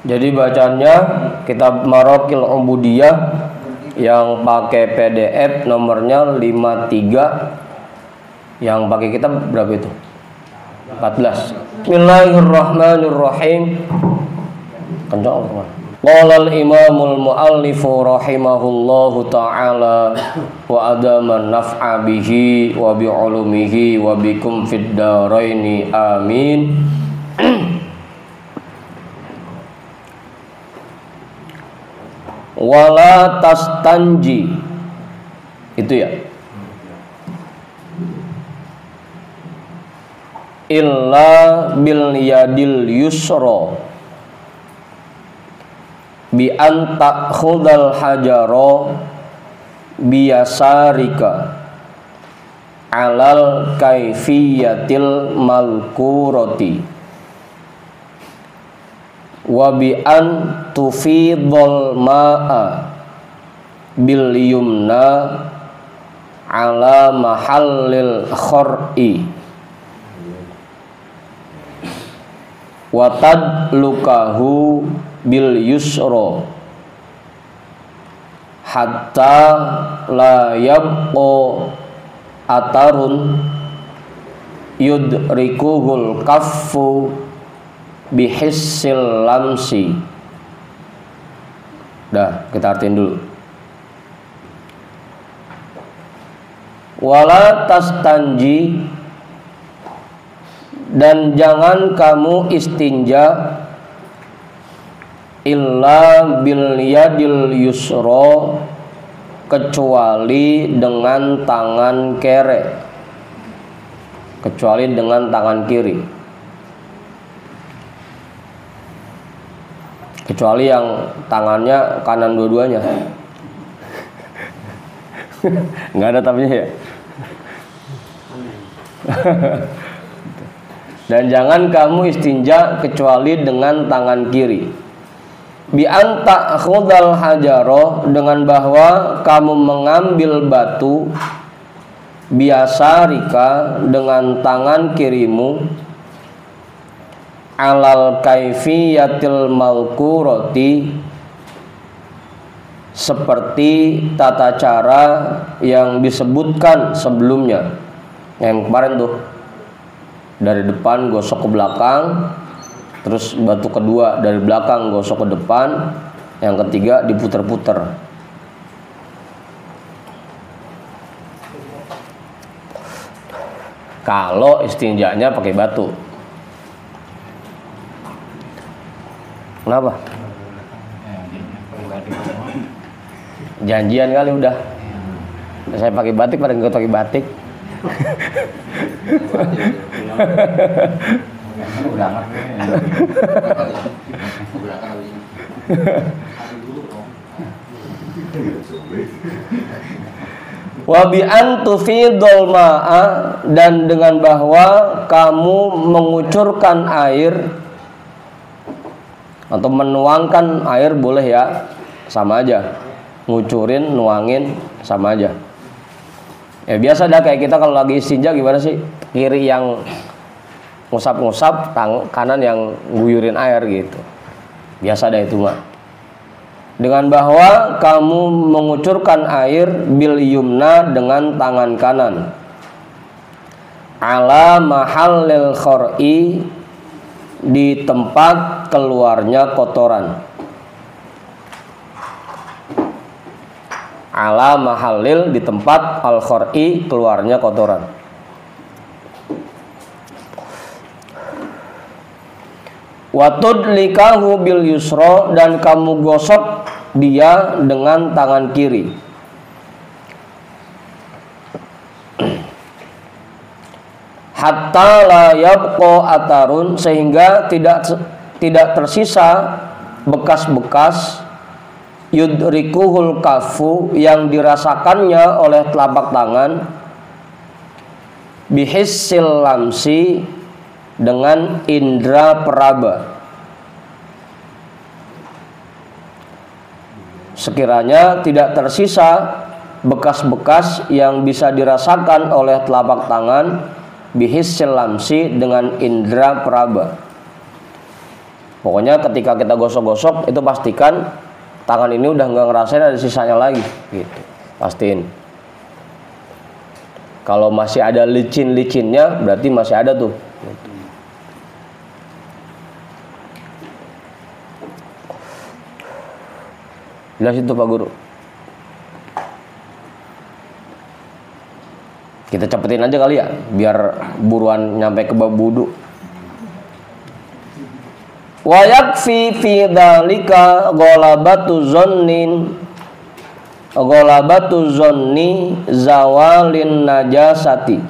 Jadi bacanya kitab Maraqil Ubudiyah yang pakai PDF nomornya 53, yang pakai kitab berapa itu? 14. Bismillahirrahmanirrahim. Kencang apa? Qala al-imamul muallifu rahimahullahu ta'ala wa adama naf'a bihi wa bi'ulumihi wa bikum fid daraini amin. Wala tastanji, itu ya, illa bil yadil yusra bi an ta'khudhal hajara biyasarika alal kaifiyatil malkurati wa bi an tufidhal ma'a bil yumna ala mahallil khor'i wa tadlukahu bil yusra hatta la yabqa atarun yudrikuhul kaffu bihissil lamsi. Dah, kita artiin dulu. Wala tastanji, dan jangan kamu istinja, illa bil yadil yusra, kecuali dengan tangan kere, kecuali dengan tangan kiri, kecuali yang tangannya kanan dua-duanya. Nggak ada tapinya ya. Dan jangan kamu istinja kecuali dengan tangan kiri. Bi anta khudal hajaro, dengan bahwa kamu mengambil batu, biasa rika, dengan tangan kirimu, alal kaifiyatil malkuroti, seperti tata cara yang disebutkan sebelumnya. Yang kemarin tuh, dari depan gosok ke belakang, terus batu kedua dari belakang gosok ke depan, yang ketiga diputer-puter. Kalau istinjanya pakai batu. Kenapa? Janjian kali udah. Saya pakai batik, pada nggak pakai batik. Wa bi an tufidul ma'a, dan dengan bahwa kamu mengucurkan air atau menuangkan air, boleh ya, sama aja. Ngucurin, nuangin, sama aja. Ya biasa dah, kayak kita kalau lagi istinja gimana sih? Kiri yang ngusap-ngusap, kanan yang guyurin air gitu. Biasa dah itu mah. Dengan bahwa kamu mengucurkan air bil yumna, dengan tangan kanan, ala mahallil khor'i, di tempat keluarnya kotoran. Ala mahallil, di tempat al khor'i, keluarnya kotoran. Watud likahu bil yusro, dan kamu gosok dia dengan tangan kiri. Hatta la yabqa atarun, sehingga tidak tersisa bekas-bekas, yudrikuhul kafu, yang dirasakannya oleh telapak tangan, bihissil lamsi, dengan indra peraba. Sekiranya tidak tersisa bekas-bekas yang bisa dirasakan oleh telapak tangan, bihissil lamsi, dengan indra peraba. Pokoknya ketika kita gosok-gosok itu pastikan tangan ini udah nggak ngerasain ada sisanya lagi gitu, pastiin. Kalau masih ada licin-licinnya berarti masih ada tuh gitu. Jelas itu Pak Guru. Kita cepetin aja kali ya, biar buruan nyampe ke bab wudu. Wa yakfi fi dzalika ghalabatu zanni zawalin najasati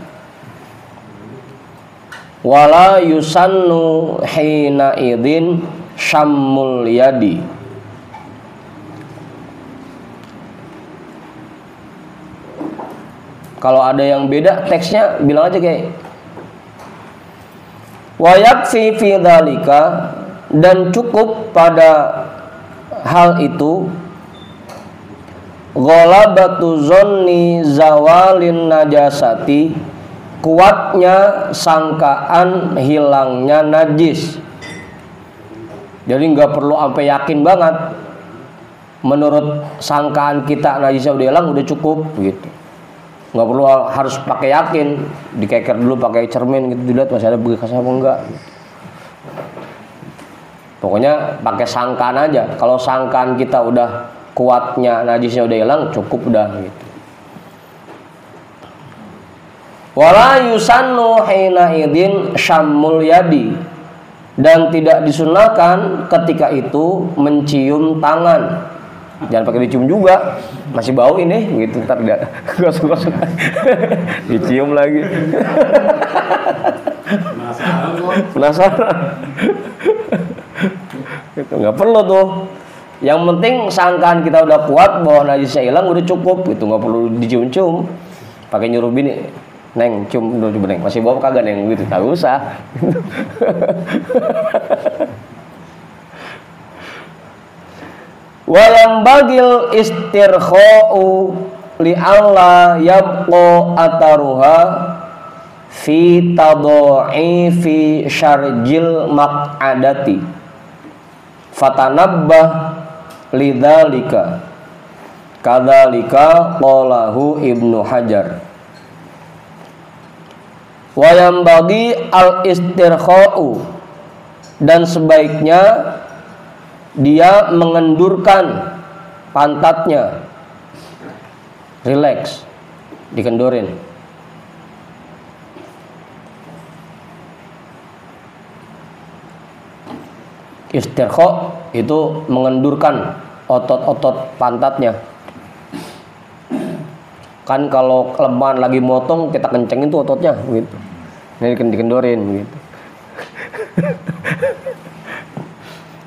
wala yusannu hina idzin syammul yadi. Kalau ada yang beda teksnya bilang aja kayak wa yakfi fi dzalika, dan cukup pada hal itu ghalabatu zanni zawalin najasati, kuatnya sangkaan hilangnya najis. Jadi nggak perlu sampai yakin banget. Menurut sangkaan kita najisnya udah hilang, udah cukup gitu. Nggak perlu harus pakai yakin, dikeker dulu pakai cermin gitu, dilihat masih ada bekasnya apa enggak. Pokoknya pakai sangkaan aja. Kalau sangkaan kita udah kuatnya najisnya udah hilang, cukup udah gitu. Wala yusannu hina idzin syammul yadi, dan tidak disunahkan ketika itu mencium tangan. Jangan pakai dicium juga, masih bau ini gitu, ntar tidak gosok-gosok dicium lagi. Penasaran itu nggak perlu tuh. Yang penting sangkaan kita udah kuat bahwa najisnya hilang, udah cukup gitu, nggak perlu dicium-cium. Pakai nyuruh bini, neng cium dulu, neng masih bau kagak neng gitu, nggak usah. Walam bagil istirkha'u li'alla yabqa ataruha fi tadha'ifi syarjil maq'adati fatanabbah lidzalika kadzalika qalahu Ibnu Hajar. Walam bagi al istirkha'u, dan sebaiknya dia mengendurkan pantatnya, relax, dikendurin. Istirkha itu mengendurkan otot-otot pantatnya. Kan kalau kelemahan lagi motong, kita kencengin tuh ototnya gitu. Ini dikendorin gitu.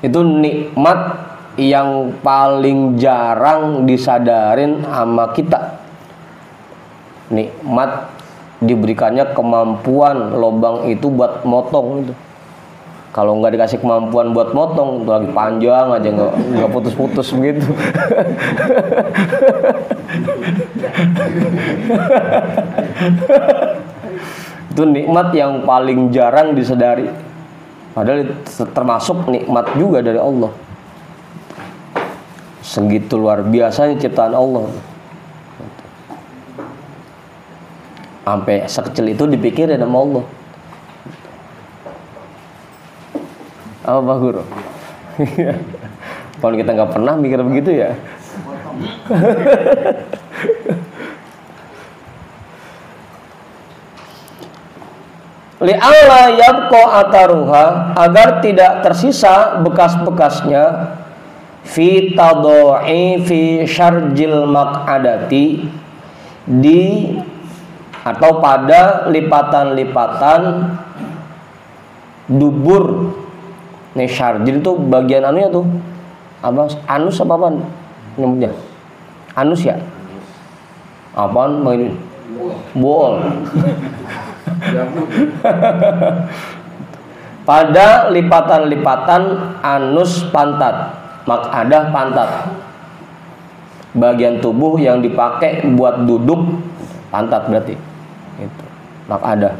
Itu nikmat yang paling jarang disadarin sama kita. Nikmat diberikannya kemampuan lobang itu buat motong itu. Kalau nggak dikasih kemampuan buat motong, itu lagi panjang aja, nggak putus-putus begitu. Itu nikmat yang paling jarang disadari. Padahal termasuk nikmat juga dari Allah. Segitu luar biasanya ciptaan Allah. Sampai sekecil itu dipikirin sama Allah. Apa Pak Guru? Kalau kita nggak pernah mikir begitu ya. Li'alla yabqa ataruha, agar tidak tersisa bekas-bekasnya, fi tadha'ifi syarjil maq'adati, di atau pada lipatan-lipatan dubur. Nih syarjil itu bagian anunya tuh apa? Anus apa apaan nyebutnya? Anus ya? Apaan main? Bool. Pada lipatan-lipatan anus pantat, maq'adah pantat, bagian tubuh yang dipakai buat duduk, pantat berarti itu maq'adah.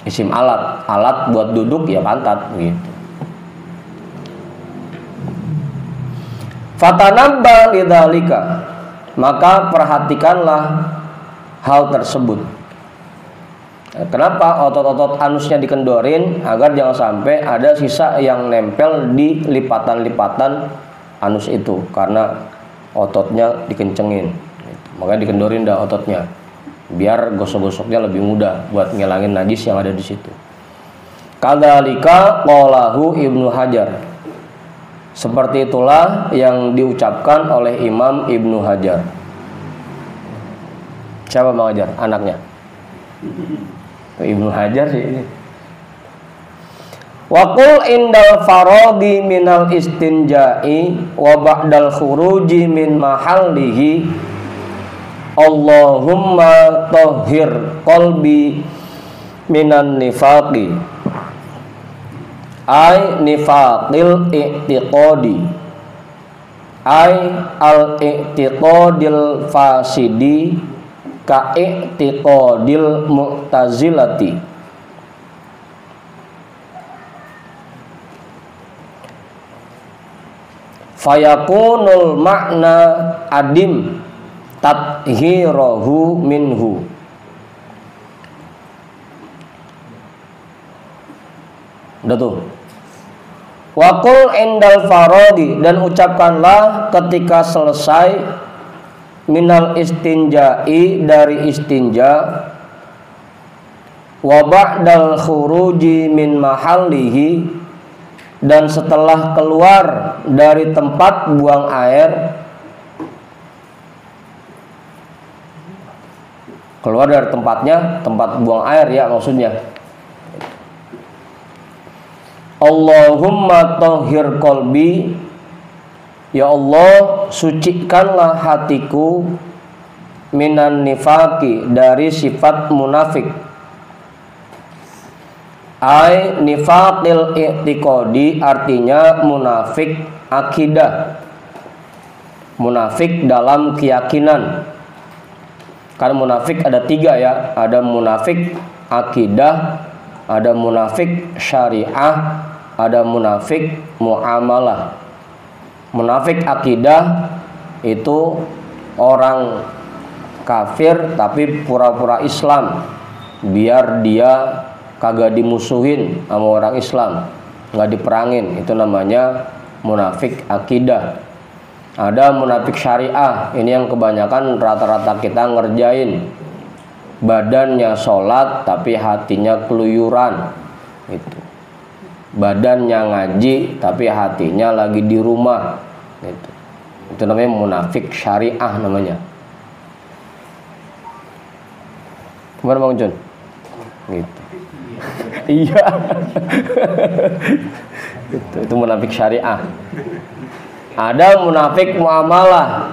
Isim alat, alat buat duduk ya pantat gitu. Fatanabba lidzalika, maka perhatikanlah hal tersebut. Kenapa otot-otot anusnya dikendorin? Agar jangan sampai ada sisa yang nempel di lipatan-lipatan anus itu, karena ototnya dikencengin. Maka dikendorin dah ototnya, biar gosok-gosoknya lebih mudah buat ngilangin najis yang ada di situ. Kadzalika qalahu Ibnu Hajar. Seperti itulah yang diucapkan oleh Imam Ibnu Hajar. Siapa Bang Hajar? Anaknya Ibnu Hajar sih ini. Wa qul indal faradi minal istinja'i wa ba'dal khuruji min mahallihi Allahumma tahhir qalbi minan nifaqi ay nifaqil i'tiqadi ay al i'tiqadil fasidi ka i'tiqadil mu'tazilati. Fayakunul makna adim tathhirahu minhu. Udah tuh. Wa qul indal faradi, dan ucapkanlah ketika selesai minal istinja'i, dari istinja, wa ba'dal khuruji min mahallihi, dan setelah keluar dari tempat buang air, keluar dari tempatnya, tempat buang air ya maksudnya. Allahumma tahhir qalbi, ya Allah sucikanlah hatiku, minan nifaqi, dari sifat munafik, ai nifaqil i'tiqadi, artinya munafik akidah, munafik dalam keyakinan. Karena munafik ada 3 ya, ada munafik akidah, ada munafik syariah, ada munafik muamalah. Munafik akidah itu orang kafir tapi pura-pura Islam biar dia kagak dimusuhin sama orang Islam, nggak diperangin, itu namanya munafik akidah. Ada munafik syariah, ini yang kebanyakan rata-rata kita ngerjain, badannya sholat tapi hatinya keluyuran, itu badannya ngaji tapi hatinya lagi di rumah, itu namanya munafik syariah namanya. Gimana Bang Jun? Gitu. Iya. Itu munafik syariah. Ada munafik muamalah.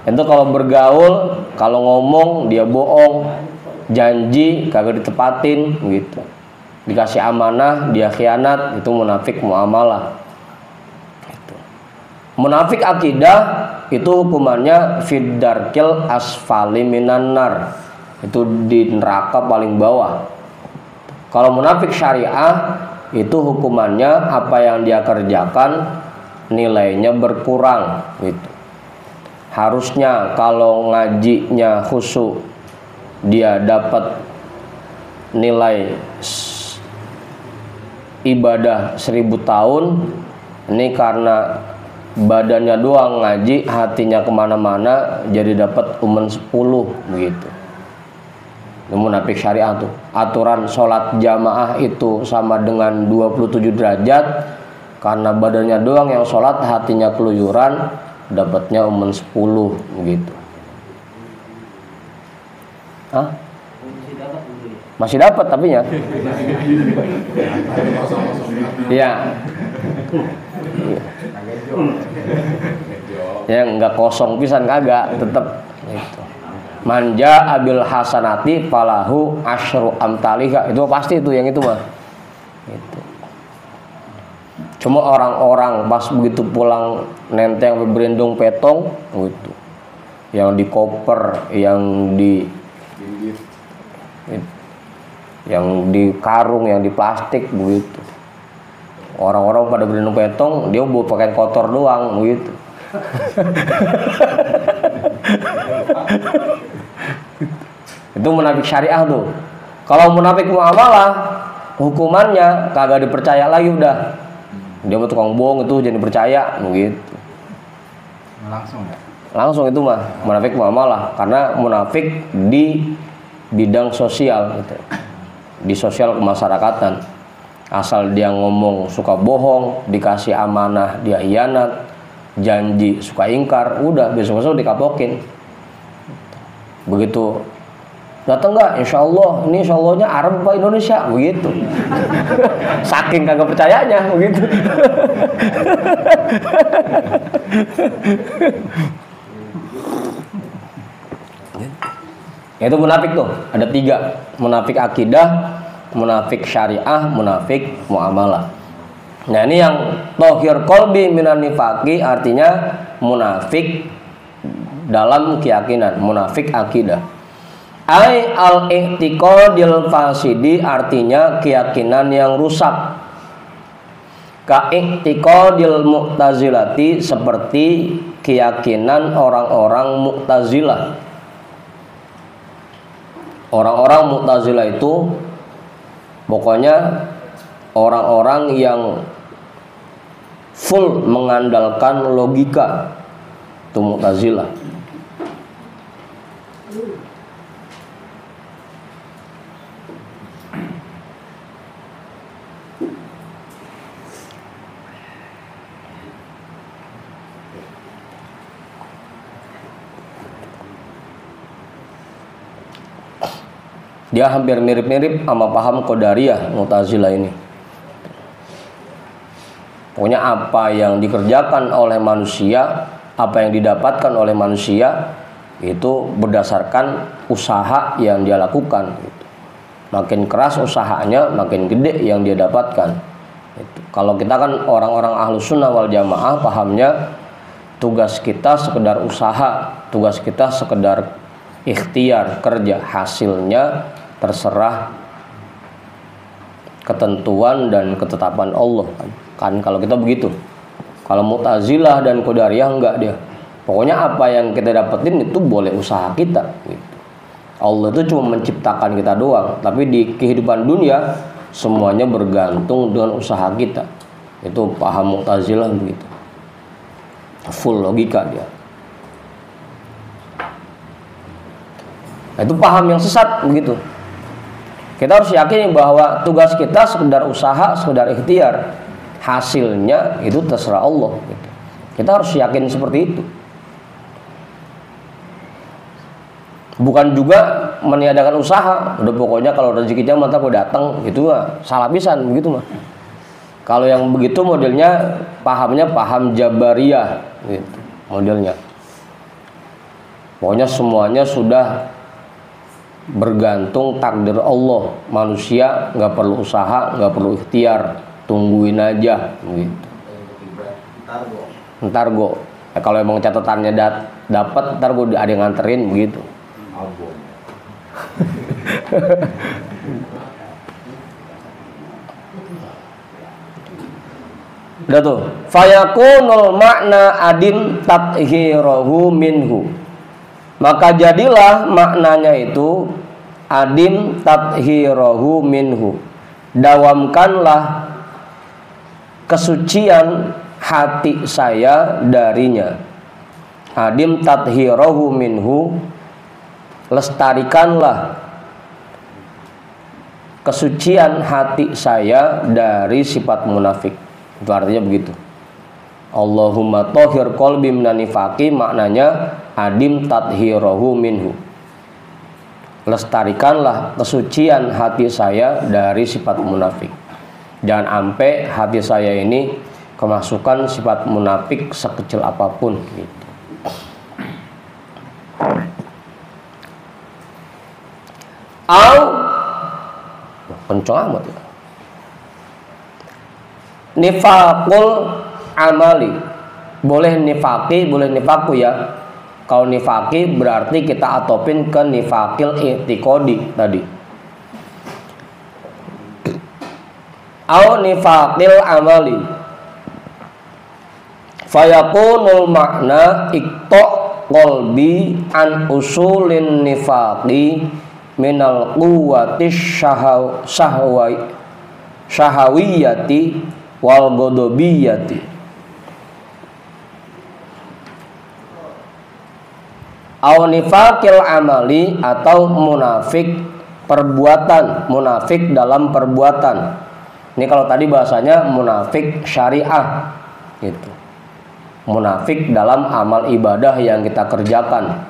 Itu kalau bergaul, kalau ngomong dia bohong, janji kagak ditepatin gitu. Dikasih amanah dia khianat, itu munafik muamalah. Gitu. Munafik akidah itu hukumannya fid darkil asfali minan nar. Itu di neraka paling bawah. Kalau munafik syariah itu hukumannya apa yang dia kerjakan nilainya berkurang gitu. Harusnya kalau ngajinya khusyuk dia dapat nilai ibadah 1000 tahun, ini karena badannya doang ngaji, hatinya kemana-mana, jadi dapat umen 10 begitu. Ini munafik syariah tuh. Aturan sholat jamaah itu sama dengan 27 derajat, karena badannya doang yang sholat, hatinya keluyuran, dapatnya umen 10 begitu. Hah? Masih dapat tapi ya. Iya. Ya enggak kosong pisan kagak, tetap gitu. Manja abil hasanati falahu asyru amtalika, itu pasti itu yang itu mah. Gitu. Cuma orang-orang pas begitu pulang nenteng berendong petong gitu. Yang di koper, yang di yang di karung, yang di plastik begitu. Orang-orang pada berlindung petong, dia bawa pakaian kotor doang begitu. Itu munafik syariah tuh. Kalau munafik muamalah, hukumannya kagak dipercaya lagi udah. Dia mah tukang bohong itu jadi percaya begitu. Langsung ya? Langsung itu mah munafik muamalah, karena munafik di bidang sosial gitu. Di sosial kemasyarakatan. Asal dia ngomong suka bohong, dikasih amanah dia hianat, janji suka ingkar, udah besok-besok dikapokin. Begitu datang nggak? Insya Allah, ini insya Allahnya Arab apa Indonesia begitu. Saking kagak percayanya begitu. Itu munafik tuh, ada 3, munafik akidah, munafik syariah, munafik muamalah. Nah ini yang tohir kolbi minan nifaki, artinya munafik dalam keyakinan, munafik akidah. Ai al-i'tiqadil fasidi, artinya keyakinan yang rusak. Ka i'tiqadil mu'tazilati, seperti keyakinan orang-orang Mu'tazilah. Orang-orang Mu'tazilah itu pokoknya orang-orang yang full mengandalkan logika. Itu Mu'tazilah. Dia hampir mirip-mirip sama paham Qadariyah Mu'tazilah ini. Pokoknya apa yang dikerjakan oleh manusia, apa yang didapatkan oleh manusia, itu berdasarkan usaha yang dia lakukan. Makin keras usahanya, makin gede yang dia dapatkan. Kalau kita kan orang-orang Ahlus Sunnah wal Jamaah, pahamnya tugas kita sekedar usaha, tugas kita sekedar ikhtiar, kerja, hasilnya terserah ketentuan dan ketetapan Allah kan kalau kita begitu. Kalau Mu'tazilah dan Qadariyah enggak, dia pokoknya apa yang kita dapetin itu boleh usaha kita gitu. Allah itu cuma menciptakan kita doang, tapi di kehidupan dunia semuanya bergantung dengan usaha kita. Itu paham Mu'tazilah begitu, full logika dia. Itu paham yang sesat begitu. Kita harus yakin bahwa tugas kita sekedar usaha, sekedar ikhtiar, hasilnya itu terserah Allah gitu. Kita harus yakin seperti itu. Bukan juga meniadakan usaha, udah pokoknya kalau rezekinya mantap gue datang, gitu mah salah pisan begitu mah. Kalau yang begitu modelnya pahamnya paham Jabariyah gitu modelnya. Pokoknya semuanya sudah bergantung takdir Allah, manusia nggak perlu usaha, nggak perlu ikhtiar, tungguin aja gitu. Ntar gue kalau emang catatannya dapat, ntar gue ada yang nganterin begitu. Udah tuh, fayakunul makna adim tathirahu minhu. Maka jadilah maknanya itu adim tathirahu minhu. Dawamkanlah kesucian hati saya darinya. Adim tathirahu minhu, lestarikanlah kesucian hati saya dari sifat munafik. Itu artinya begitu. Allahumma tahhir qalbi minan nifaqi, maknanya adim tathhirahu minhu. Lestarikanlah kesucian hati saya dari sifat munafik. Jangan sampai hati saya ini kemasukan sifat munafik sekecil apapun gitu. Kencang amat ya. Nifaqul amali, boleh nifaki, boleh nifaku ya. Kalau nifaki berarti kita atopin ke nifakil i'tiqadi tadi. au nifaqil amali fayakunul makna iqta qalbi an usulin nifaqi minal quwwati syahawiyati wal ghadabiyati au nifaqil amali atau munafik perbuatan, munafik dalam perbuatan. Ini kalau tadi bahasanya munafik syariah gitu. Munafik dalam amal ibadah yang kita kerjakan.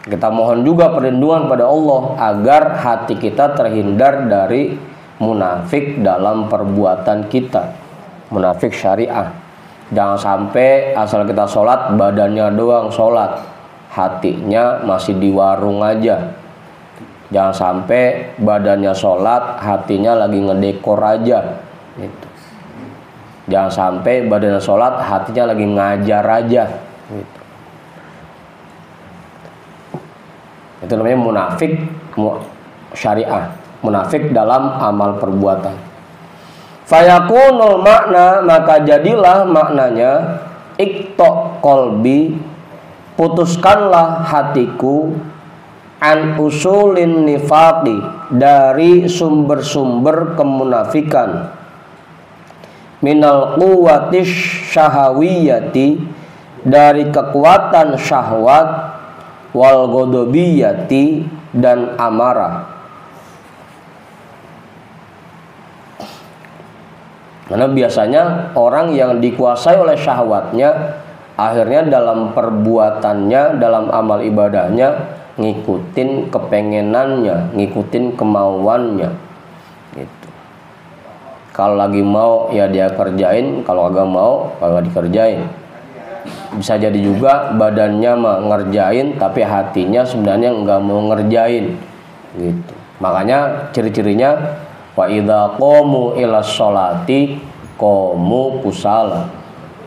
Kita mohon juga perlindungan pada Allah agar hati kita terhindar dari munafik dalam perbuatan kita. Munafik syariah. Jangan sampai asal kita sholat badannya doang sholat, hatinya masih di warung aja. Jangan sampai badannya sholat, hatinya lagi ngedekor aja gitu. Jangan sampai badannya sholat, hatinya lagi ngajar aja gitu. Itu namanya munafik syariah, munafik dalam amal perbuatan. Fayakunul makna, maka jadilah maknanya iqta qalbi, putuskanlah hatiku an usulin nifaqi, dari sumber-sumber kemunafikan, minal quwwati syahawiyati, dari kekuatan syahwat, wal ghadabiyati, dan amarah. Karena biasanya orang yang dikuasai oleh syahwatnya, akhirnya dalam perbuatannya, dalam amal ibadahnya ngikutin kepengenannya, ngikutin kemauannya gitu. Kalau lagi mau ya dia kerjain, kalau agak mau kagak dikerjain. Bisa jadi juga badannya mah ngerjain tapi hatinya sebenarnya enggak mau ngerjain gitu. Makanya ciri-cirinya wa idza qamu ila sholati qamu kusala.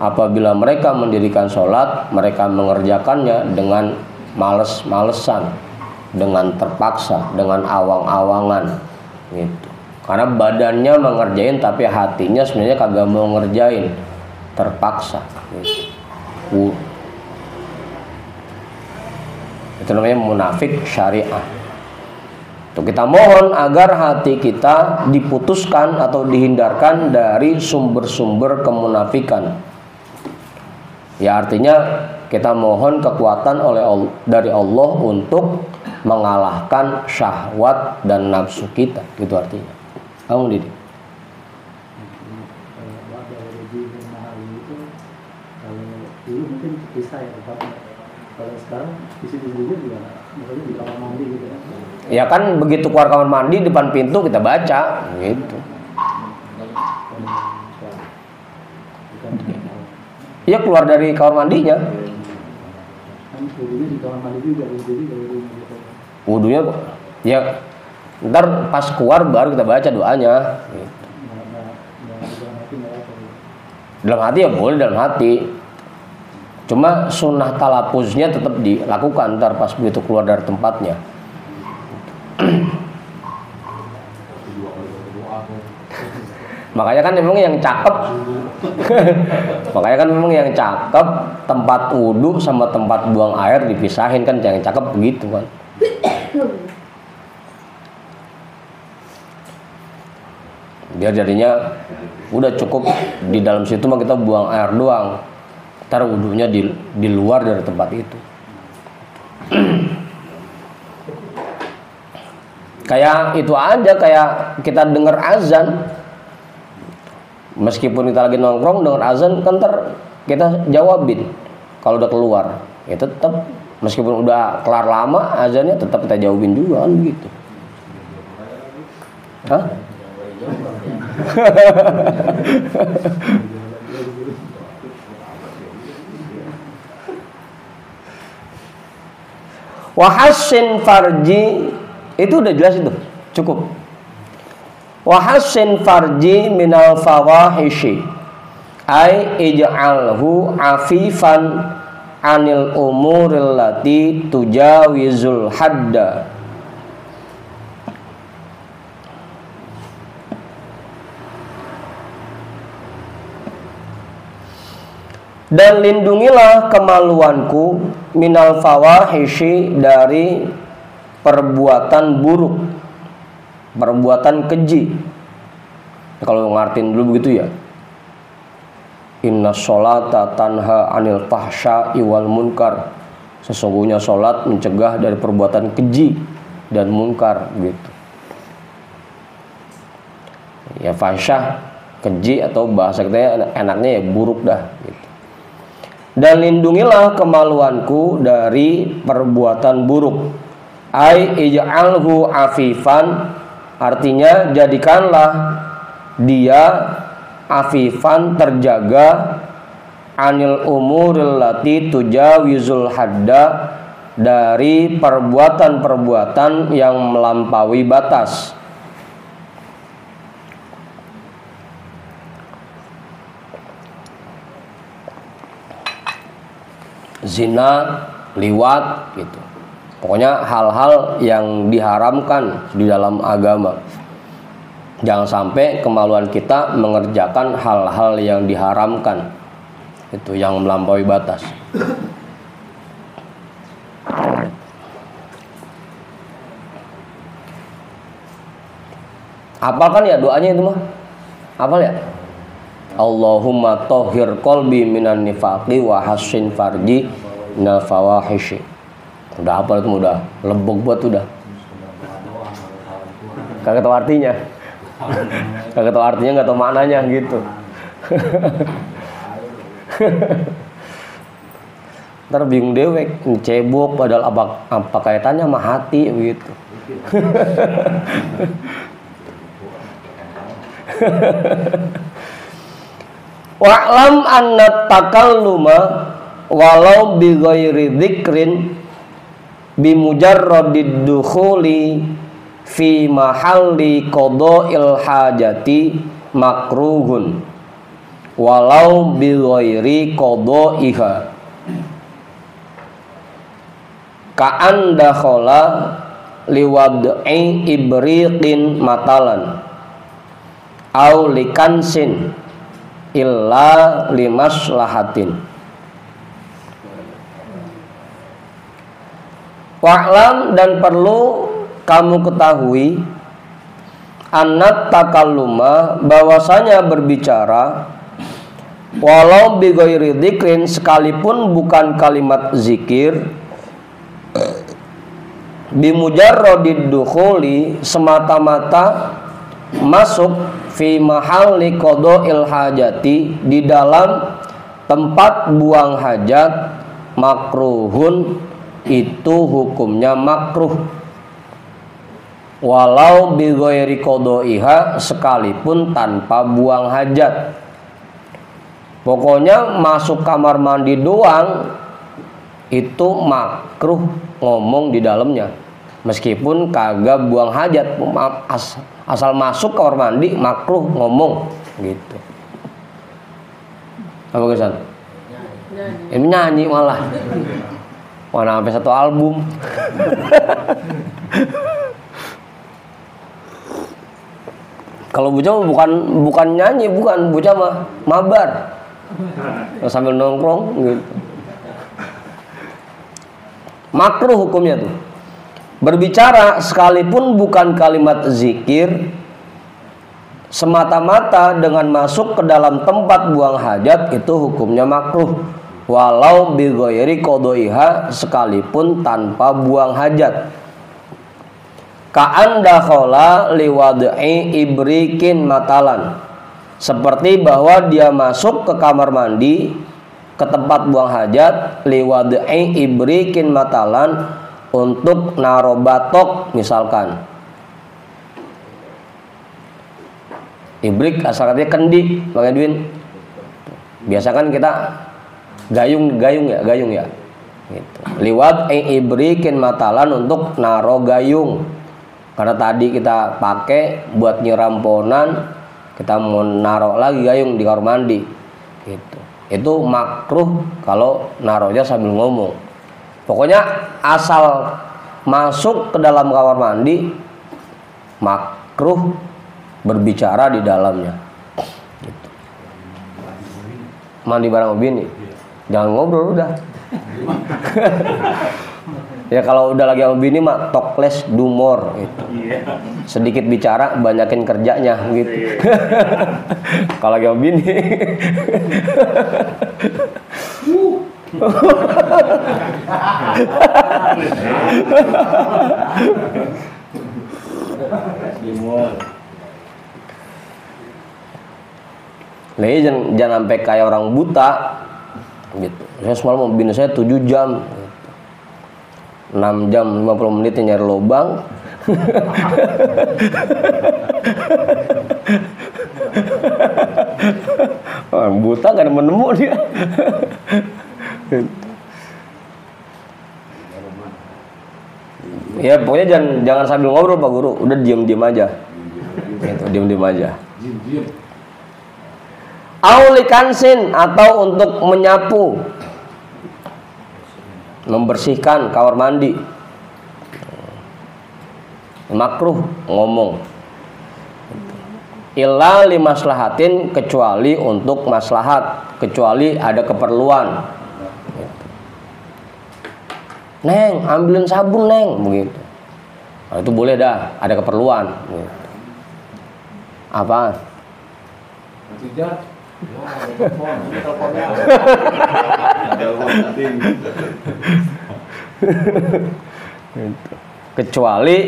Apabila mereka mendirikan sholat, mereka mengerjakannya dengan males-malesan, dengan terpaksa, dengan awang-awangan gitu. Karena badannya mengerjain tapi hatinya sebenarnya kagak mau ngerjain, terpaksa gitu. Itu namanya munafik syariah. Tuh, kita mohon agar hati kita diputuskan atau dihindarkan dari sumber-sumber kemunafikan. Ya artinya kita mohon kekuatan dari Allah untuk mengalahkan syahwat dan nafsu kita, gitu artinya. Kamu Didi? Dulu mungkin bisa ya, kalau sekarang di situ juga misalnya di kamar mandi gitu ya. Ya kan begitu keluar kamar mandi depan pintu kita baca, gitu. Iya keluar dari kamar mandinya. Wudunya di kamar mandi juga, Wudunya ya ntar pas keluar baru kita baca doanya. Dalam hati ya boleh dalam hati. Cuma sunnah talapuznya tetap dilakukan ntar pas begitu keluar dari tempatnya. Makanya kan memang yang cakep makanya kan memang yang cakep tempat wudhu sama tempat buang air dipisahin kan, yang cakep begitu kan. Biar jadinya udah cukup di dalam situ mah kita buang air doang, ntar wudhunya di luar dari tempat itu. Kayak itu aja, kayak kita dengar azan, meskipun kita lagi nongkrong dengar azan kan ntar kita jawabin kalau udah keluar, ya tetap meskipun udah kelar lama azannya tetap kita jawabin juga kan begitu. Hah? Wahassin farji, itu udah jelas, itu cukup. Wahassin farji minal fawahishi ay ij'alhu afifan anil umuril lati tujawizul hadda. Dan lindungilah kemaluanku minal fawahishi, dari perbuatan buruk, perbuatan keji. Kalau ngartin dulu begitu ya. Inna sholata tanha anil fahsya'i wal munkar. Sesungguhnya sholat mencegah dari perbuatan keji dan munkar gitu. Ya fahsyah, keji, atau bahasa kita enaknya ya buruk dah gitu. Dan lindungilah kemaluanku dari perbuatan buruk. Ai ij'alhu afifan, artinya jadikanlah dia afifan, terjaga, anil umuril lati tujawizul hadda, dari perbuatan-perbuatan yang melampaui batas. Zina, liwat gitu. Pokoknya hal-hal yang diharamkan di dalam agama. Jangan sampai kemaluan kita mengerjakan hal-hal yang diharamkan. Itu yang melampaui batas. Hafalkan ya doanya itu mah. Hafal ya? Allahumma tahhir qalbi minan nifaqi wa hassin farji minal fawahishi. Udah hafal itu udah lembek buat udah. Kagak tahu artinya. Kagak tahu artinya, enggak tahu maknanya gitu. Ntar bingung dewek, cebok padahal apa kaitannya sama hati gitu. Wa'lam anna takalluma walau bi ghairi dzikrin bi mujarradid dukhuli fi mahalli qada'il hajati makruhun walau bi ghairi qada'iha ka'an dakhala liwad'i ibriqin matalan au likansin illa limaslahatin. Wa'lam, dan perlu kamu ketahui, annat takalluma, bahwasanya berbicara, walau bi ghairi dzikrin, sekalipun bukan kalimat zikir, bi mujarradid dukhuli, semata-mata masuk fi mahalli qada'il hajati, di dalam tempat buang hajat, makruhun, itu hukumnya makruh, walau bi ghairi qada'iha, sekalipun tanpa buang hajat. Pokoknya masuk kamar mandi doang itu makruh ngomong di dalamnya, meskipun kagak buang hajat. Asal masuk kamar mandi makruh ngomong gitu. Apa kesan? Ini nyanyi malah. Mana sampai satu album. Kalau bocah bukan nyanyi, bukan, bocah mah mabar. Sambil nongkrong gitu. Makruh hukumnya tuh. Berbicara sekalipun bukan kalimat zikir, semata-mata dengan masuk ke dalam tempat buang hajat, itu hukumnya makruh, walau bi ghairi qada'iha, sekalipun tanpa buang hajat. Ka'an dakhala liwad'i ibrikin matalan, seperti bahwa dia masuk ke kamar mandi, ke tempat buang hajat, liwad'i ibrikin matalan, untuk naro batok misalkan. Ibrik asal katanya kendi, Bang Edwin. Biasa kan kita gayung ya. Gitu. Liwat ibrikin matalan, untuk naro gayung. Karena tadi kita pakai buat nyiram pohonan, kita mau naro lagi gayung di kamar mandi. Gitu. Itu makruh kalau naronya sambil ngomong. Pokoknya asal masuk ke dalam kamar mandi makruh berbicara di dalamnya. Gitu. Mandi bareng bini. Jangan ngobrol udah. Ya kalau udah lagi sama bini mah talk less do more gitu. Sedikit bicara, banyakin kerjanya gitu. Kalau lagi sama bini. Nih jangan sampai kayak orang buta gitu. Saya semalam sama bini saya 7 jam gitu. 6 jam 50 menit nyari lubang. Orang buta gak nemu dia. Ya pokoknya jangan sambil ngobrol Pak Guru, udah diam aja. Gitu, diam aja. Aulikansin atau untuk menyapu, membersihkan kamar mandi. Makruh ngomong. Illa limaslahatin, kecuali untuk maslahat, kecuali ada keperluan. Neng, ambilin sabun Neng, begitu. Nah, itu boleh dah, ada keperluan. Gitu. Apaan? Kecuali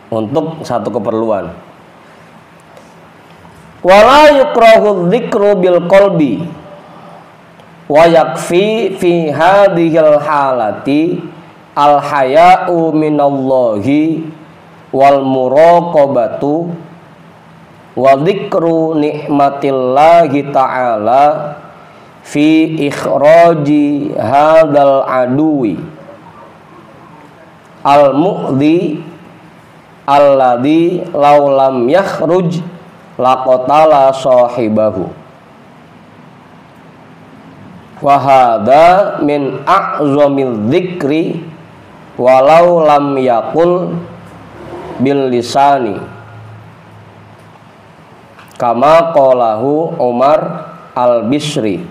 untuk satu keperluan. Wala yukrahu dzikru bil qalbi wa yakfi fi hadhil halati al haya'u minallahi wal muraqabatu wa dzikru nikmatillahi ta'ala fi ikhraji hadzal aduwi al mu'dhi alladhi law lam yakhruj laqatala sahibahu wa hadza min a'zamil dzikri walau lam yaqul bil lisani kama qalahu Umar al-Bisri.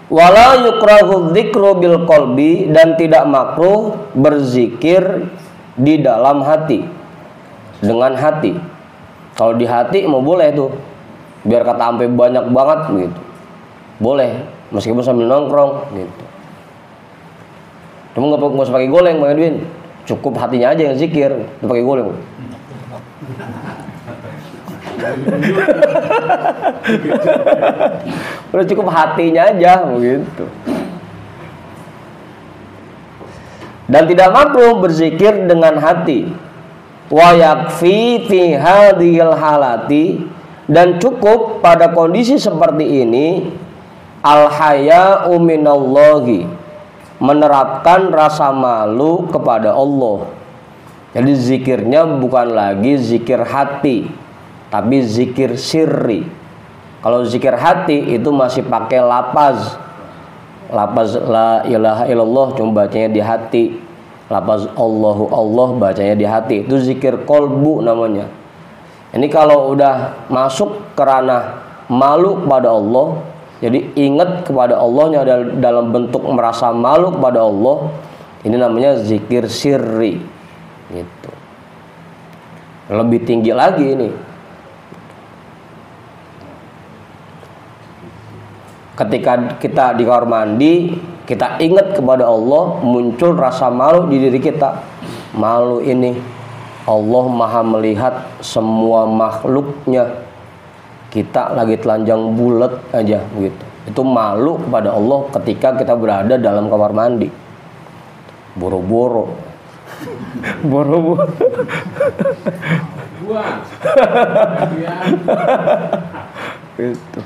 Wala yukrahu dzikru bil qalbi, dan tidak makruh berzikir di dalam hati, dengan hati. Kalau di hati mau boleh tuh, biar kata sampai banyak banget gitu, boleh meskipun sambil nongkrong gitu. Cuma nggak usah pakai goleng Bang Edwin, cukup hatinya aja yang zikir, nggak pakai goleng. Udah cukup hatinya aja begitu. Dan tidak makruh berzikir dengan hati. Wa yakfi fi hadhil halati, dan cukup pada kondisi seperti ini al haya'u minallahi, menerapkan rasa malu kepada Allah. Jadi zikirnya bukan lagi zikir hati, tapi zikir sirri. Kalau zikir hati itu masih pakai lapaz la ilaha illallah, cuma bacanya di hati. Lapaz Allahu Allah bacanya di hati. Itu zikir kolbu namanya. Ini kalau udah masuk ke ranah malu kepada Allah, jadi ingat kepada Allahnya dalam bentuk merasa malu kepada Allah, ini namanya zikir sirri gitu. Lebih tinggi lagi ini. Ketika kita di kamar mandi, kita ingat kepada Allah, muncul rasa malu di diri kita. Malu ini, Allah maha melihat semua makhluknya, kita lagi telanjang bulat aja begitu. Itu malu kepada Allah ketika kita berada dalam kamar mandi. Boro-boro. Boro-boro. Itu.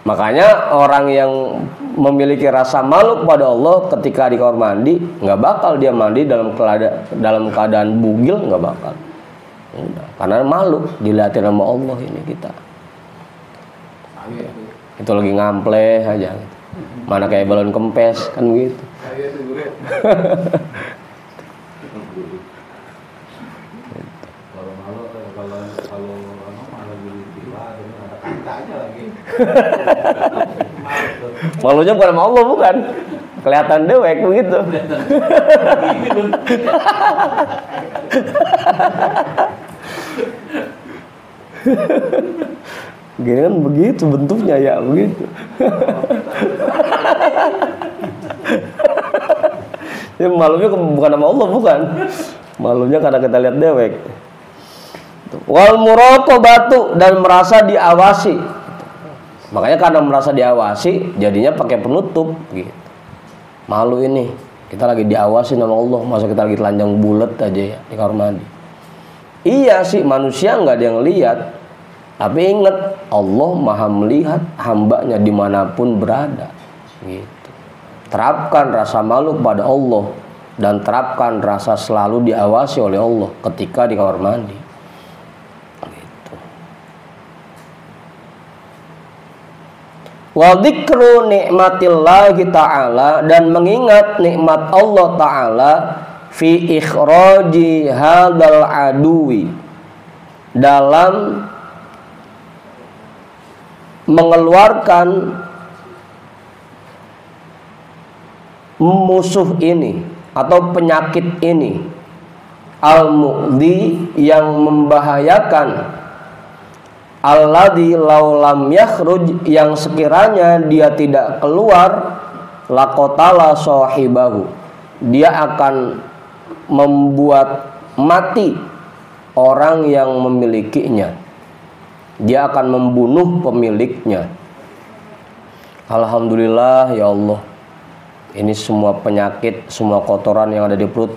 Makanya orang yang memiliki rasa malu kepada Allah ketika di kamar mandi, nggak bakal dia mandi dalam keadaan bugil, nggak bakal. Udah. Karena malu dilihatin sama Allah ini kita. Itu lagi ngampleh aja. Mana kayak balon kempes kan begitu. Kalau malu kalau malu di ada kata Malunya bukan sama Allah, bukan. Kelihatan dewek begitu. Gini kan begitu bentuknya ya, begitu. Ya, malunya bukan sama Allah, bukan. Malunya karena kita lihat dewek. Wal muraqabatu, dan merasa diawasi. Makanya karena merasa diawasi, jadinya pakai penutup gitu. Malu ini, kita lagi diawasi sama Allah, masa kita lagi telanjang bulat aja ya di kamar mandi. Iya sih, manusia nggak ada yang lihat, tapi ingat Allah maha melihat hambanya dimanapun berada gitu. Terapkan rasa malu kepada Allah, dan terapkan rasa selalu diawasi oleh Allah ketika di kamar mandi gitu. Wa dzikru nikmatillahi ta'ala, dan mengingat nikmat Allah ta'ala fi ikhraji hadzal aduwi, dalam mengeluarkan musuh ini atau penyakit ini, al-mu'dhi, yang membahayakan, alladzi law lam yakhruj, yang sekiranya dia tidak keluar, laqatala sahibahu, dia akan membuat mati orang yang memilikinya, dia akan membunuh pemiliknya. Alhamdulillah ya Allah, ini semua penyakit, semua kotoran yang ada di perut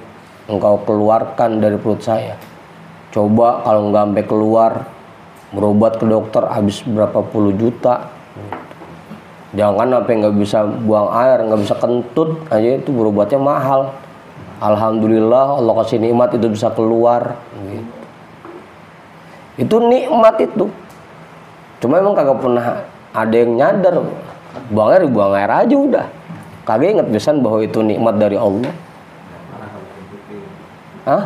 Engkau keluarkan dari perut saya. Coba kalau nggak sampai keluar, berobat ke dokter habis berapa puluh juta. Jangan sampai nggak bisa buang air, nggak bisa kentut aja, itu berobatnya mahal. Alhamdulillah Allah kasih nikmat itu bisa keluar gitu. Itu nikmat itu. Cuma emang kagak pernah ada yang nyadar, buang air aja udah. Kagak inget pisan bahwa itu nikmat dari Allah. Hah?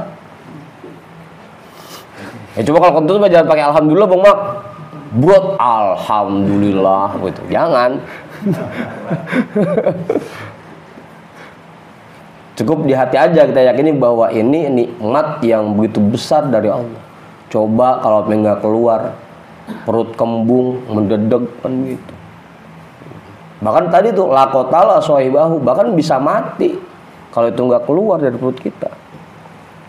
Ya coba kalau kentut jangan pakai alhamdulillah Bang Mak. Buat alhamdulillah gitu. Jangan. Cukup di hati aja kita yakini bahwa ini nikmat yang begitu besar dari Allah. Coba kalau nggak keluar, perut kembung, mendedeg kan gitu. Bahkan tadi tuh laqatala sahibahu, bahkan bisa mati kalau itu nggak keluar dari perut kita.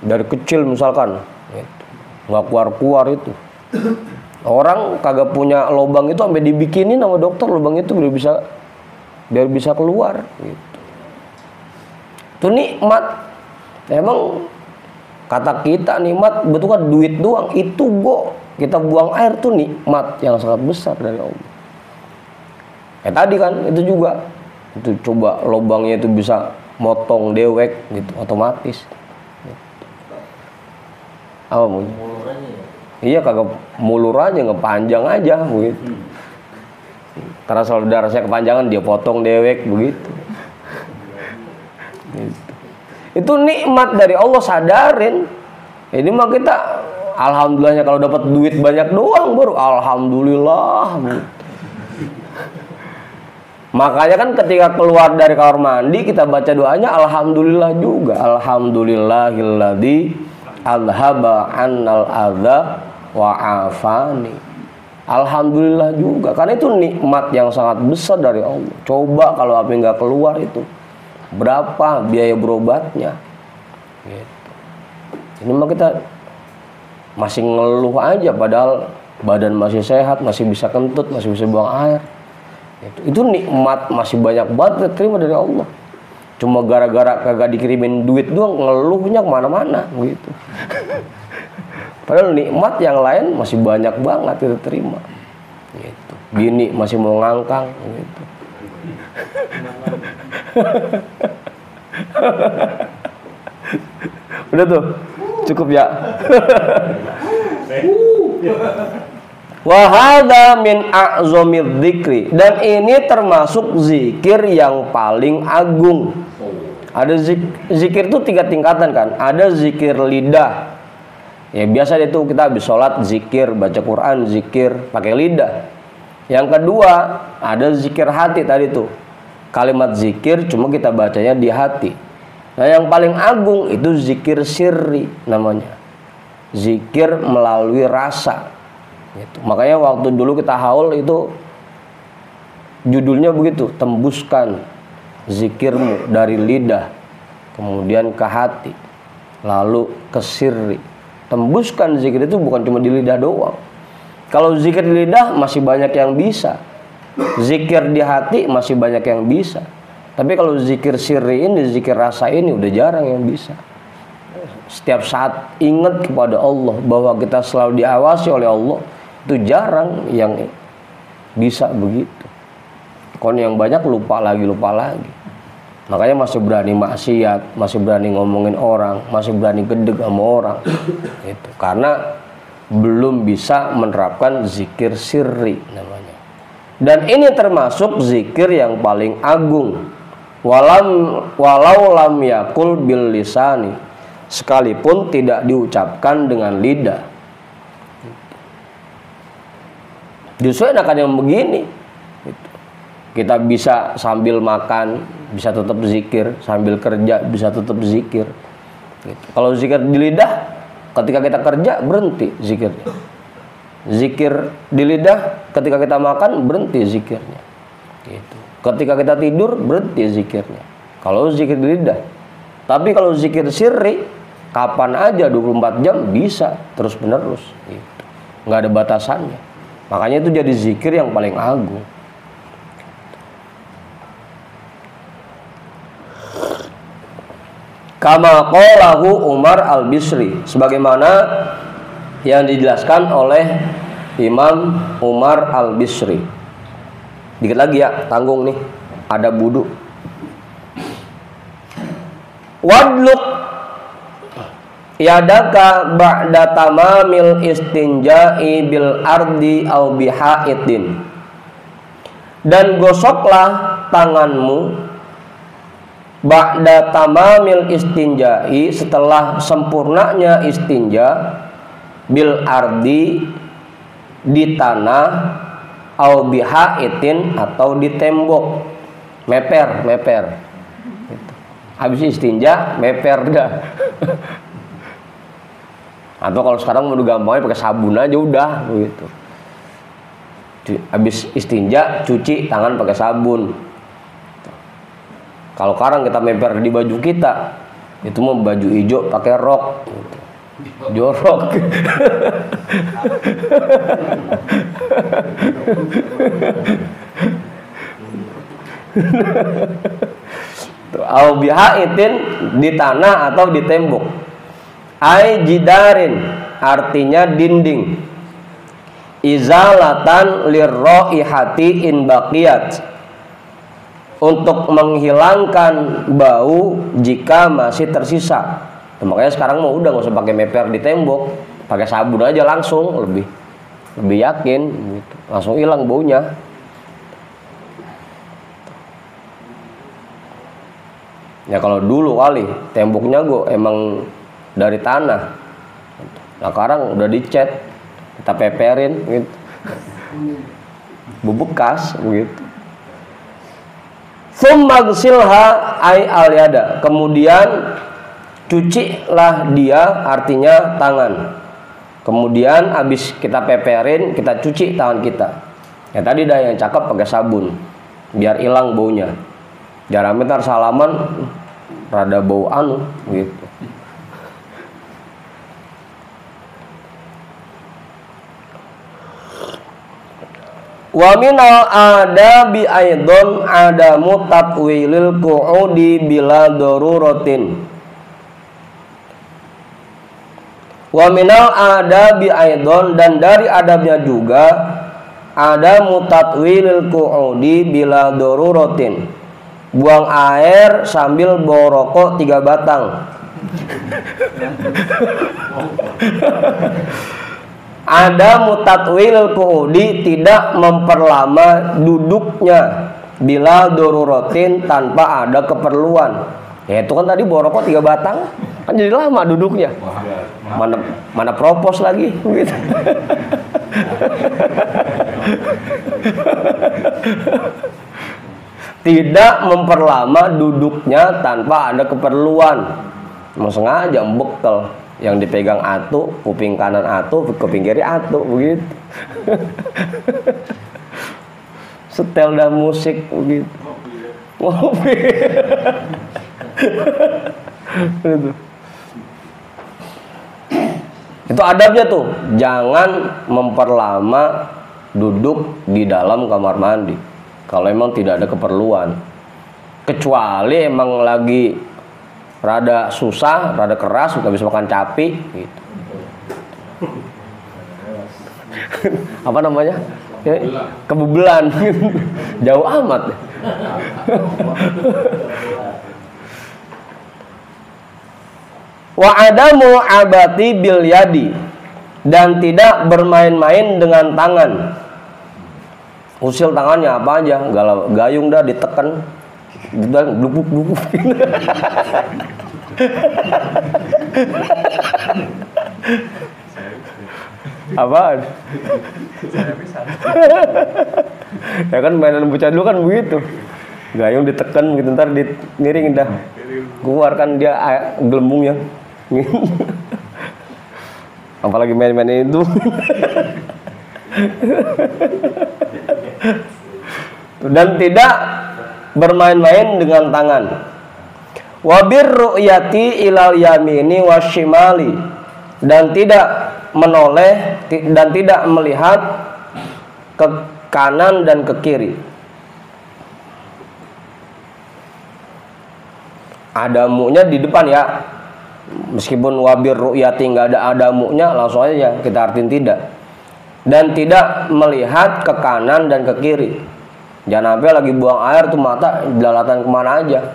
Dari kecil misalkan, gitu. Nggak keluar itu. Orang kagak punya lubang itu sampai dibikinin sama dokter lubang itu biar bisa keluar. Gitu. Itu nikmat. Emang kata kita nikmat betul kan duit doang, itu kita buang air tuh nikmat yang sangat besar dari Allah. Tadi kan itu juga, itu coba lubangnya itu bisa motong dewek gitu otomatis. Apa mau? Iya kagak mulur aja, ngepanjang aja begitu. Karena selalu darahnya kepanjangan dia potong dewek begitu. Gitu. Itu nikmat dari Allah, sadarin. Ini mah kita alhamdulillahnya kalau dapat duit banyak doang baru alhamdulillah. Makanya kan ketika keluar dari kamar mandi kita baca doanya alhamdulillah juga. Alhamdulillahilladzi alhaba annal adza wa afani. Alhamdulillah juga, karena itu nikmat yang sangat besar dari Allah. Coba kalau apa nggak keluar itu berapa biaya berobatnya gitu. Ini mah kita masih ngeluh aja padahal badan masih sehat, masih bisa kentut, masih bisa buang air. Itu nikmat masih banyak banget terima dari Allah. Cuma gara-gara kagak dikirimin duit doang ngeluhnya kemana-mana gitu. Padahal nikmat yang lain masih banyak banget kita terima gitu. Gini masih mau ngangkang gitu. Udah tuh cukup ya. Wahada min a'zomil dzikri, dan ini termasuk zikir yang paling agung. Ada zikir itu 3 tingkatan kan. Ada zikir lidah. Ya biasa itu kita habis sholat zikir, baca Quran zikir pakai lidah. Yang kedua, ada zikir hati tadi tuh. Kalimat zikir cuma kita bacanya di hati. Nah, yang paling agung itu zikir sirri namanya. Zikir melalui rasa. Gitu. Makanya waktu dulu kita haul itu judulnya begitu, tembuskan zikirmu dari lidah, kemudian ke hati, lalu ke sirri. Tembuskan zikir itu bukan cuma di lidah doang. Kalau zikir di lidah masih banyak yang bisa. Zikir di hati masih banyak yang bisa. Tapi kalau zikir sirri ini, zikir rasa ini udah jarang yang bisa. Setiap saat ingat kepada Allah bahwa kita selalu diawasi oleh Allah, itu jarang yang bisa begitu. Kon yang banyak lupa lagi. Makanya masih berani maksiat, masih berani ngomongin orang, masih berani gedeg sama orang. Itu karena belum bisa menerapkan zikir sirri namanya. Dan ini termasuk zikir yang paling agung. Walau lam yakul bil lisani, sekalipun tidak diucapkan dengan lidah. Justru enakan yang begini. Kita bisa sambil makan, bisa tetap zikir, sambil kerja bisa tetap zikir. Kalau zikir di lidah, ketika kita kerja berhenti zikirnya. Zikir di lidah, ketika kita makan berhenti zikirnya. Gitu. Ketika kita tidur berhenti zikirnya. Kalau zikir di lidah. Tapi kalau zikir sirri, kapan aja 24 jam bisa terus menerus. Gitu. Nggak ada batasannya. Makanya itu jadi zikir yang paling agung. Kama qalahu Umar al-Bisri, sebagaimana yang dijelaskan oleh Imam Umar al-Bisri. Dikit lagi ya, tanggung nih, ada wudu. Wadluk yadaka ba'da tamamil istinja'i bil ardi au bihaitin. Dan gosoklah tanganmu ba'da tamamil istinja'i, setelah sempurnanya istinja, bil ardi, di tanah, au bihaitin, atau di tembok. Meper. Habis istinja meper dah. Atau kalau sekarang mau gampangnya pakai sabun aja udah gitu. Habis istinja cuci tangan pakai sabun. Kalau sekarang kita meper di baju kita, itu mau baju hijau pakai rok, gitu. Jorok. Au bihaitin, di tanah atau di tembok. Ai jidarin, artinya dinding. Izalatan lirraihati in baqiyat, untuk menghilangkan bau jika masih tersisa. Nah, makanya sekarang mau udah nggak usah pakai meper di tembok, pakai sabun aja langsung, lebih yakin gitu. Langsung hilang baunya. Ya kalau dulu kali temboknya gue emang dari tanah. Nah sekarang udah dicat, kita peperin gitu. Bebekas begitu. Summagsilha ay al-yada, kemudian cucilah dia, artinya tangan. Kemudian habis kita peperin, kita cuci tangan kita. Ya tadi dah yang cakep pakai sabun, biar hilang baunya. Jarang bentar salaman, rada bau anu gitu. Wa minal adabi aidon adamu tatwilil qu'udi bila daruratin. Wa minal adabi aidon, dan dari adabnya juga adamu tatwilil qu'udi bila daruratin. Buang air sambil bawa rokok 3 batang. Ada mutatwil qu'udi, tidak memperlama duduknya, bila darurotin, tanpa ada keperluan. Ya itu kan tadi bawa rokok 3 batang, kan jadi lama duduknya. Mana propos lagi gitu. Tidak memperlama duduknya tanpa ada keperluan. Mau sengaja bekel. Yang dipegang atu, kuping kanan atu, kuping kiri atu, begitu. Setel dan musik begitu. Ngopi. Itu adabnya tuh, jangan memperlama duduk di dalam kamar mandi kalau emang tidak ada keperluan, kecuali emang lagi rada susah, rada keras, nggak bisa makan capi gitu. Apa namanya ya, kebebelan. Jauh amat. Wa adamu abati bil yadi, dan tidak bermain-main dengan tangan. Usil tangannya apa aja, gayung dah ditekan, blubuk-blubuk. Apaan? Ya kan mainan bocah dulu kan begitu. Gayung ditekan gitu, ntar miring dah. Keluarkan dia gelembungnya. Apalagi main-main itu. Dan tidak bermain-main dengan tangan. Wabir ru'yati ilal yamini wasyimali, dan tidak menoleh dan tidak melihat ke kanan dan ke kiri. Adamunya di depan ya. Meskipun wabir ru'yati nggak ada adamunya, langsung aja kita artiin tidak. Dan tidak melihat ke kanan dan ke kiri. Jangan sampai lagi buang air tuh mata jelalatan kemana aja.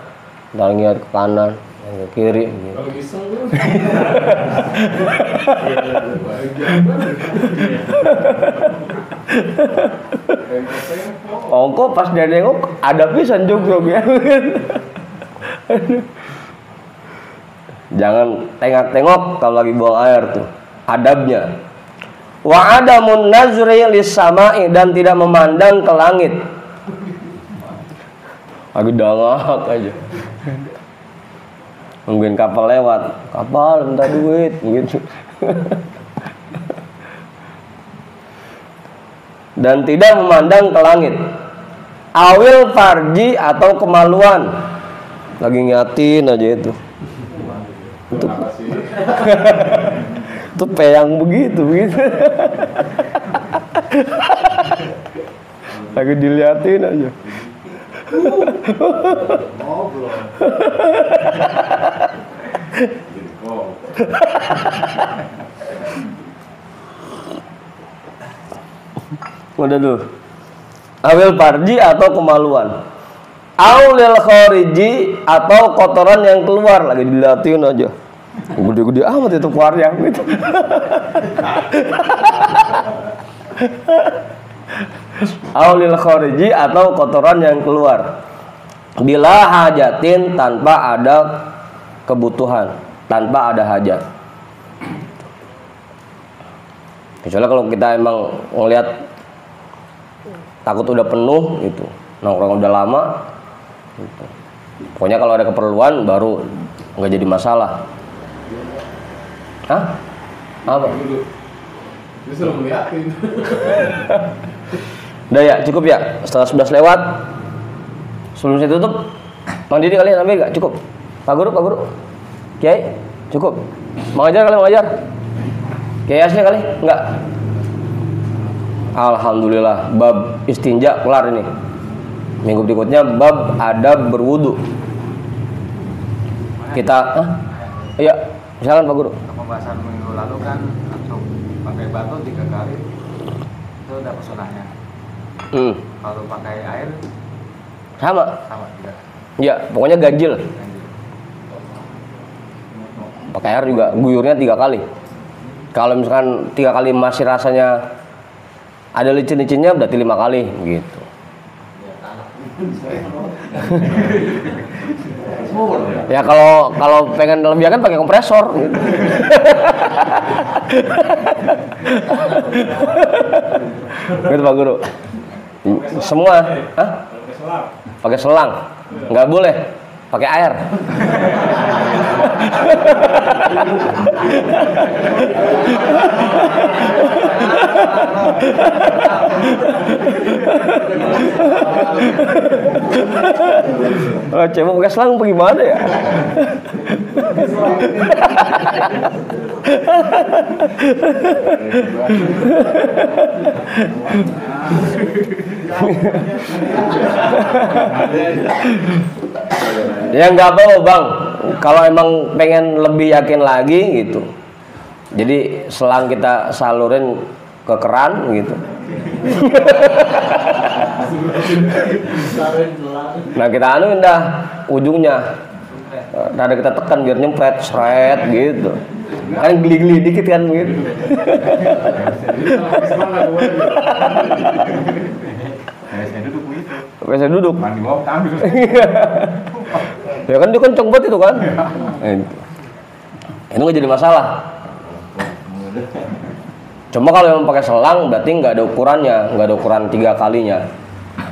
Ntar lihat ke kanan, ke kiri. Kalau bisa kok pas dia nengok ada pisan juga ya. Jangan tengok-tengok kalau lagi buang air tuh. Adabnya. Wa adamun nazri lis sama'i, dan tidak memandang ke langit. Lagi dangak aja. Nungguin kapal lewat. Kapal minta duit gitu. Dan tidak memandang ke langit. Awil farji, atau kemaluan. Lagi nyatin aja itu. Itu peyang begitu. Lagi diliatin aja. Udah dulu. Awil farji, atau kemaluan. Aulil khariji, atau kotoran yang keluar. Lagi diliatin aja. Gede-gede amat itu keluarnya gitu. Aulil khariji, atau kotoran yang keluar. Bila hajatin, tanpa ada kebutuhan, tanpa ada hajat. Kecuali kalau kita emang ngelihat takut udah penuh gitu, nongkrong udah lama gitu. Pokoknya kalau ada keperluan baru nggak jadi masalah. Hah? Apa? Bisa ngeliatin. Udah ya, cukup ya. Setengah 11 lewat. Sebelum saya tutup, Mang Didi kalian ambil gak? Cukup. Pak Guru. Kiai, cukup. Mau ngajar kalian mau ngajar? Kiai asli kali? Enggak. Alhamdulillah, bab istinja kelar ini. Minggu berikutnya bab adab berwudu. Kita, iya, silakan Pak Guru. Pembahasan minggu lalu kan langsung pakai batu 3 kali, itu udah pesunahnya. Kalau pakai air sama juga. Ya, pokoknya ganjil. Pakai air juga guyurnya 3 kali. Kalau misalkan 3 kali masih rasanya ada licin-licinnya, berarti 5 kali gitu. Ya kalau pengen lebih kan pakai kompresor gitu. Gitu Pak Guru. Semua, hah? Pakai selang. Nggak boleh pakai air. Kalau cewek pakai selang bagaimana ya? Ya nggak apa-apa bang, kalau emang pengen lebih yakin lagi gitu, jadi selang kita salurin ke keran gitu. Nah kita anuin dah ujungnya, ada kita tekan biar nyempret, seret gitu. Kan geli-geli dikit kan gitu. Biasa duduk. Mandi mau ambil. Ya kan dia kenceng banget itu kan. Itu nggak jadi masalah. Cuma kalau yang pakai selang berarti nggak ada ukurannya, nggak ada ukuran 3 kalinya.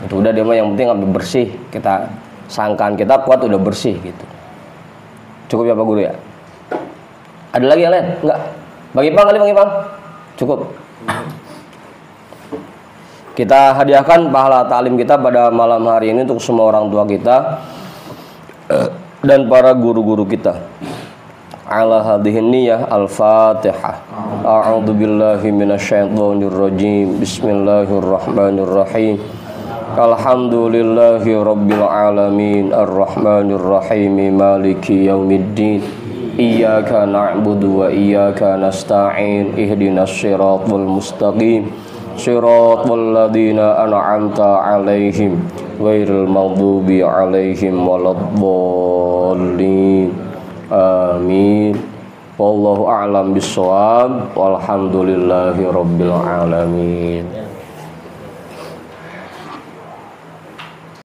Itu udah dia mah yang penting ambil bersih. Kita sangkaan kita kuat udah bersih gitu. Cukup ya Pak Guru ya. Ada lagi yang lain? Enggak. Bang Ipang. Cukup. Kita hadiahkan pahala ta'lim kita pada malam hari ini untuk semua orang tua kita dan para guru-guru kita. Ala hadhihi niyyah al-Fatihah. A'udzu billahi minasyaitonir rajim. Bismillahirrahmanirrahim. Alhamdulillahi rabbil alamin arrahmanir rahim maliki yaumiddin. Iyyaka na'budu wa iyyaka nasta'in. Ihdinas siratal mustaqim. Siratal ladzina an'amta 'alaihim ghairil maghdubi 'alaihim waladdallin. Amin. Wallahu a'lam bissawab. Walhamdulillahi rabbil alamin.